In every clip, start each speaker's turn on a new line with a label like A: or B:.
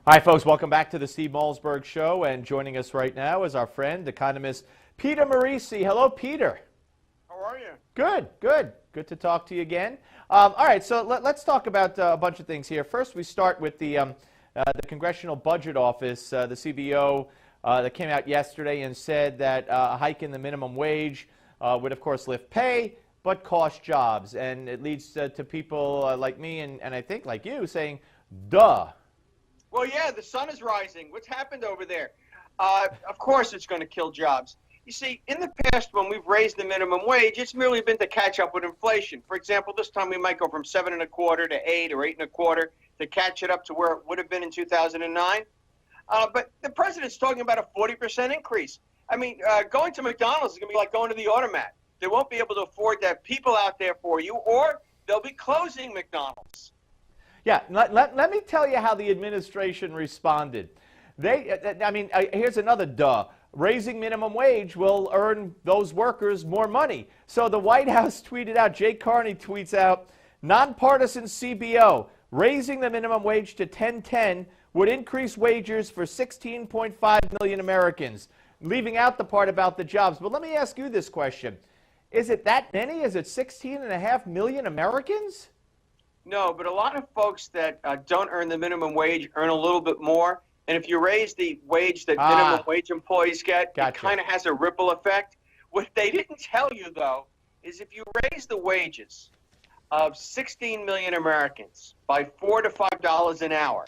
A: Hi, folks. Welcome back to the Steve Malzberg Show. And joining us right now is our friend, economist Peter Morici. Hello, Peter.
B: How are you?
A: Good, good. Good to talk to you again. All right, so let's talk about a bunch of things here. First, we start with the Congressional Budget Office, the CBO, that came out yesterday and said that a hike in the minimum wage would, of course, lift pay, but cost jobs. And it leads to people like me and I think like you saying, duh.
B: Well, yeah, the sun is rising. What's happened over there? Of course it's going to kill jobs. You see, in the past, when we've raised the minimum wage, it's merely been to catch up with inflation. For example, this time we might go from 7.25 to 8 or 8.25 to catch it up to where it would have been in 2009. But the president's talking about a 40% increase. I mean, going to McDonald's is going to be like going to the automat. They won't be able to afford to have people out there for you, or they'll be closing McDonald's.
A: Yeah, let me tell you how the administration responded. Here's another duh. Raising minimum wage will earn those workers more money. So the White House tweeted out, Jay Carney tweets out, nonpartisan CBO, raising the minimum wage to $10.10 would increase wages for 16.5 million Americans, leaving out the part about the jobs. But let me ask you this question. Is it that many? Is it 16.5 million Americans?
B: No, but a lot of folks that don't earn the minimum wage earn a little bit more. And if you raise the wage that minimum wage employees get,
A: gotcha.
B: It kind of has a ripple effect. What they didn't tell you, though, is if you raise the wages of 16 million Americans by $4 to $5 an hour,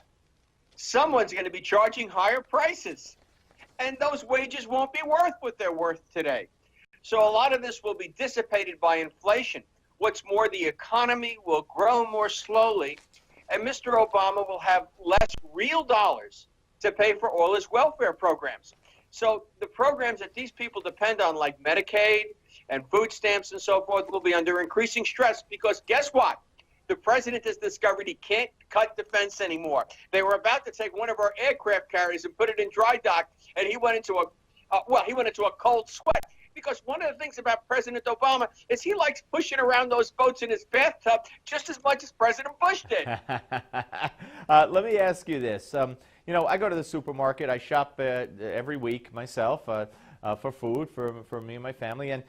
B: someone's going to be charging higher prices. And those wages won't be worth what they're worth today. So a lot of this will be dissipated by inflation. What's more, the economy will grow more slowly, and Mr. Obama will have less real dollars to pay for all his welfare programs. So the programs that these people depend on, like Medicaid and food stamps and so forth, will be under increasing stress because guess what? The president has discovered he can't cut defense anymore. They were about to take one of our aircraft carriers and put it in dry dock, and he went into a cold sweat. Because one of the things about President Obama is he likes pushing around those boats in his bathtub just as much as President Bush did.
A: Let me ask you this. You know, I go to the supermarket. I shop every week myself for food for me and my family. And,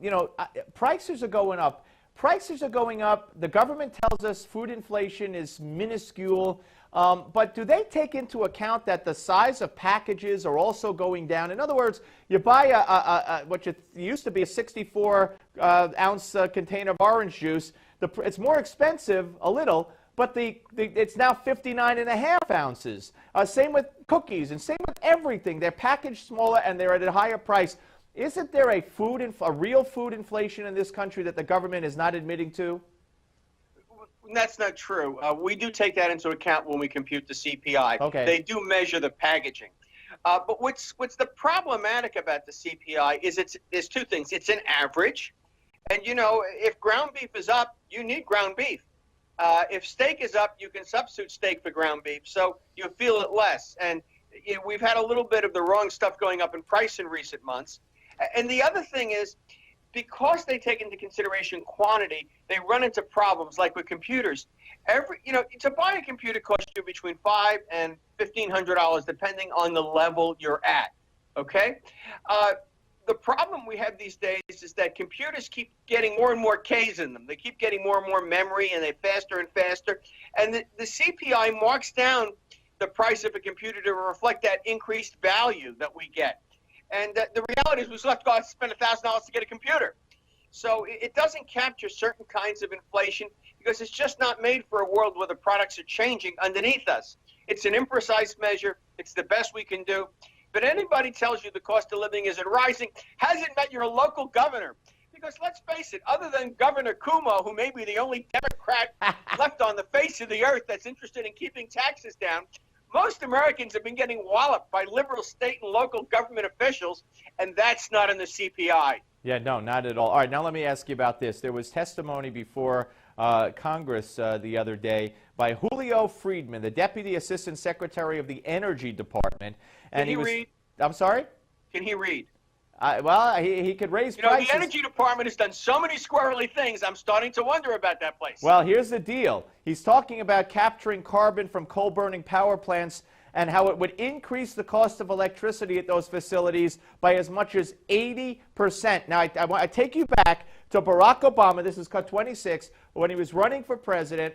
A: you know, prices are going up. Prices are going up. The government tells us food inflation is minuscule. But do they take into account that the size of packages are also going down? In other words, you buy what used to be a 64-ounce container of orange juice. It's more expensive a little, but it's now 59.5 ounces. Same with cookies and same with everything. They're packaged smaller and they're at a higher price. Isn't there a real food inflation in this country that the government is not admitting to?
B: That's not true. We do take that into account when we compute the CPI.
A: Okay.
B: They do measure the packaging. But what's the problematic about the CPI is two things. It's an average. And, you know, if ground beef is up, you need ground beef. If steak is up, you can substitute steak for ground beef. So you feel it less. And you know, we've had a little bit of the wrong stuff going up in price in recent months. And the other thing is, because they take into consideration quantity, they run into problems like with computers. To buy a computer costs you between $500 and $1,500 depending on the level you're at. Okay? The problem we have these days is that computers keep getting more and more Ks in them. They keep getting more and more memory, and they're faster and faster. And the CPI marks down the price of a computer to reflect that increased value that we get. And the reality is we still have to go out and spend $1,000 to get a computer. So it doesn't capture certain kinds of inflation because it's just not made for a world where the products are changing underneath us. It's an imprecise measure. It's the best we can do. But anybody tells you the cost of living isn't rising hasn't met your local governor. Because let's face it, other than Governor Cuomo, who may be the only Democrat left on the face of the earth that's interested in keeping taxes down, most Americans have been getting walloped by liberal state and local government officials, and that's not in the CPI.
A: Yeah, no, not at all. All right, now let me ask you about this. There was testimony before Congress the other day by Julio Friedman, the Deputy Assistant Secretary of the Energy Department. And
B: Can he read?
A: I'm sorry?
B: Can he read?
A: Well, he could raise prices.
B: The Energy Department has done so many squirrely things, I'm starting to wonder about that place.
A: Well, here's the deal. He's talking about capturing carbon from coal-burning power plants and how it would increase the cost of electricity at those facilities by as much as 80%. Now, I take you back to Barack Obama. This is cut 26, when he was running for president.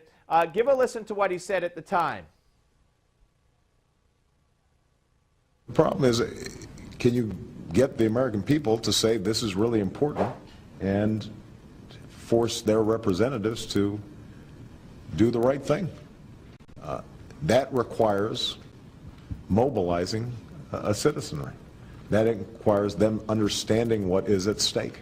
A: Give a listen to what he said at the time.
C: The problem is, can you get the American people to say this is really important and force their representatives to do the right thing? That requires mobilizing a citizenry. That requires them understanding what is at stake.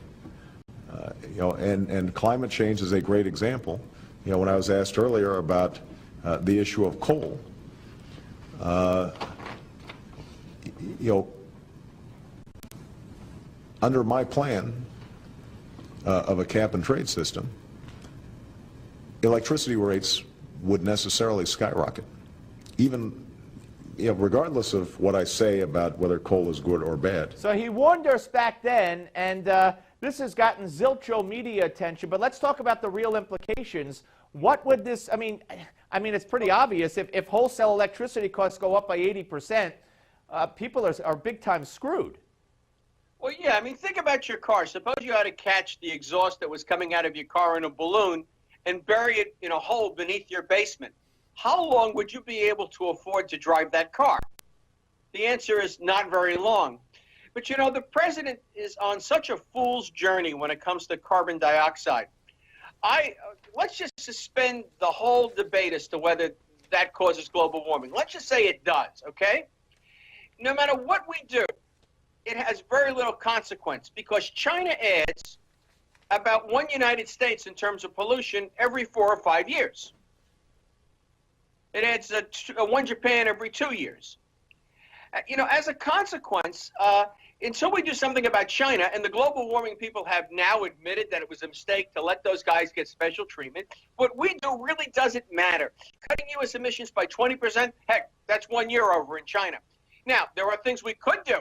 C: And climate change is a great example. When I was asked earlier about the issue of coal, under my plan of a cap and trade system, electricity rates would necessarily skyrocket, even regardless of what I say about whether coal is good or bad.
A: So he warned us back then, and this has gotten zilcho media attention, but let's talk about the real implications. What would this, I mean, it's pretty obvious. If wholesale electricity costs go up by 80%, people are big time screwed.
B: Well, yeah, think about your car. Suppose you had to catch the exhaust that was coming out of your car in a balloon and bury it in a hole beneath your basement. How long would you be able to afford to drive that car? The answer is not very long. But the president is on such a fool's journey when it comes to carbon dioxide. Let's just suspend the whole debate as to whether that causes global warming. Let's just say it does, okay? No matter what we do, it has very little consequence because China adds about 1 United States in terms of pollution every 4 or 5 years. It adds 1 Japan every 2 years. As a consequence, until we do something about China, and the global warming people have now admitted that it was a mistake to let those guys get special treatment, what we do really doesn't matter. Cutting U.S. emissions by 20%, heck, that's 1 year over in China. Now, there are things we could do.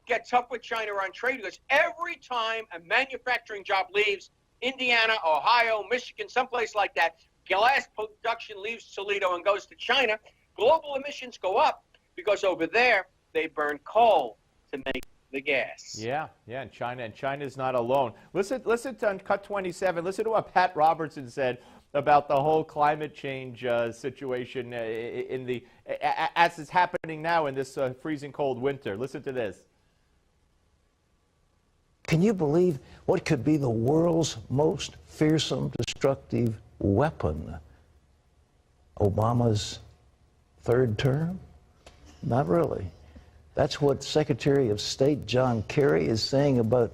B: Get tough with China on trade, because every time a manufacturing job leaves Indiana, Ohio, Michigan, someplace like that, glass production leaves Toledo and goes to China, global emissions go up because over there they burn coal to make the gas.
A: Yeah, and China's not alone. Listen to cut 27. Listen to what Pat Robertson said about the whole climate change situation as it's happening now in this freezing cold winter. Listen to this.
D: Can you believe what could be the world's most fearsome, destructive weapon? Obama's third term? Not really. That's what Secretary of State John Kerry is saying about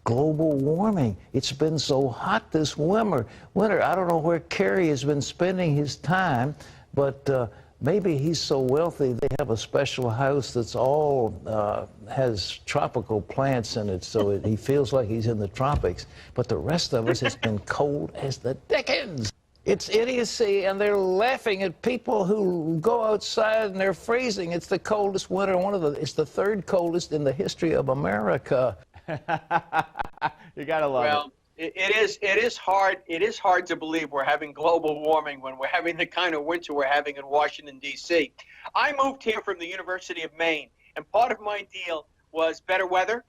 D: global warming. It's been so hot this winter. I don't know where Kerry has been spending his time, but maybe he's so wealthy they have a special house that's all has tropical plants in it, so he feels like he's in the tropics. But the rest of us, it's been cold as the dickens. It's idiocy, and they're laughing at people who go outside and they're freezing. It's the coldest winter, it's the third coldest in the history of America.
A: You gotta love it.
B: It is hard to believe we're having global warming when we're having the kind of winter we're having in Washington, D.C. I moved here from the University of Maine, and part of my deal was better weather.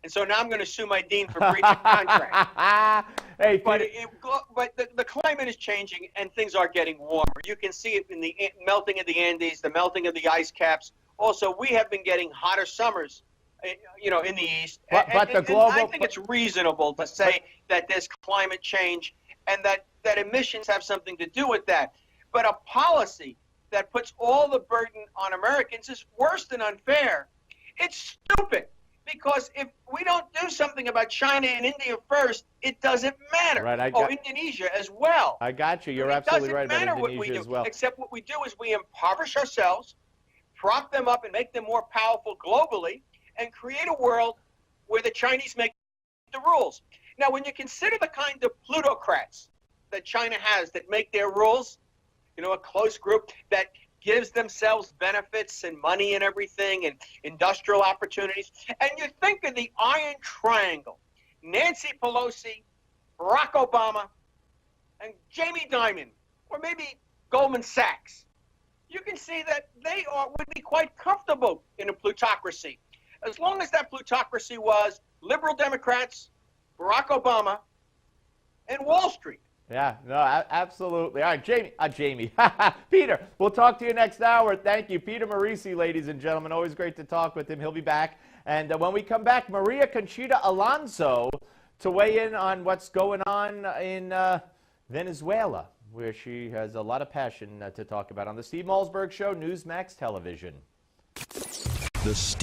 B: And so now I'm going to sue my dean for breach of contract. But the climate is changing, and things are getting warmer. You can see it in the melting of the Andes, the melting of the ice caps. Also, we have been getting hotter summers, in the east.
A: But
B: I think it's reasonable to say that there's climate change and that emissions have something to do with that. But a policy that puts all the burden on Americans is worse than unfair. It's stupid. Because if we don't do something about China and India first, it doesn't matter.
A: Right,
B: Indonesia as well.
A: I got you. You're absolutely right about Indonesia as well.
B: Except what we do is we impoverish ourselves, prop them up and make them more powerful globally, and create a world where the Chinese make the rules. Now, when you consider the kind of plutocrats that China has that make their rules, a close group that gives themselves benefits and money and everything and industrial opportunities. And you think of the Iron Triangle, Nancy Pelosi, Barack Obama, and Jamie Dimon, or maybe Goldman Sachs. You can see that they would be quite comfortable in a plutocracy, as long as that plutocracy was liberal Democrats, Barack Obama, and Wall Street.
A: Yeah, no, absolutely. All right, Jamie. Peter, we'll talk to you next hour. Thank you. Peter Morici, ladies and gentlemen. Always great to talk with him. He'll be back. And when we come back, Maria Conchita Alonso to weigh in on what's going on in Venezuela, where she has a lot of passion to talk about on the Steve Malzberg Show, Newsmax Television.
E: The Steve